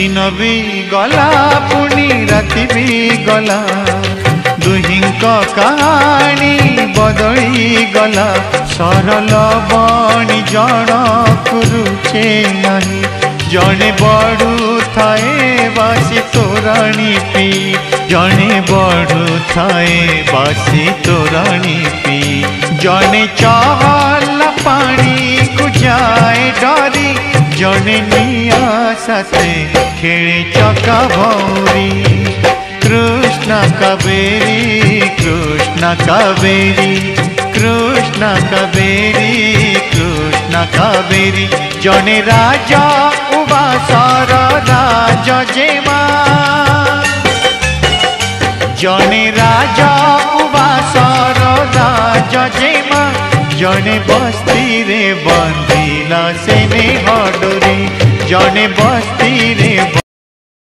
दिन भी गला पुणी राति भी गला दुहिंक कहानी बदली गला सरल बणी जनक रुचे नहीं जड़े बड़ू थाए बासी तोराणी पी जड़े बड़ू थाए बासी तोराणी पी जड़े चहल पानी को जाए डरी जड़े निया साथे खेले चका भौरी कृष्ण कावेरी कृष्ण कावेरी कृष्ण कावेरी कृष्ण कावेरी जने राजा उबासर राज जेमा जने राजा उबासर राज जेमा जने बस्ती रे बंदिला सेने हडोरी जने बस्ती रे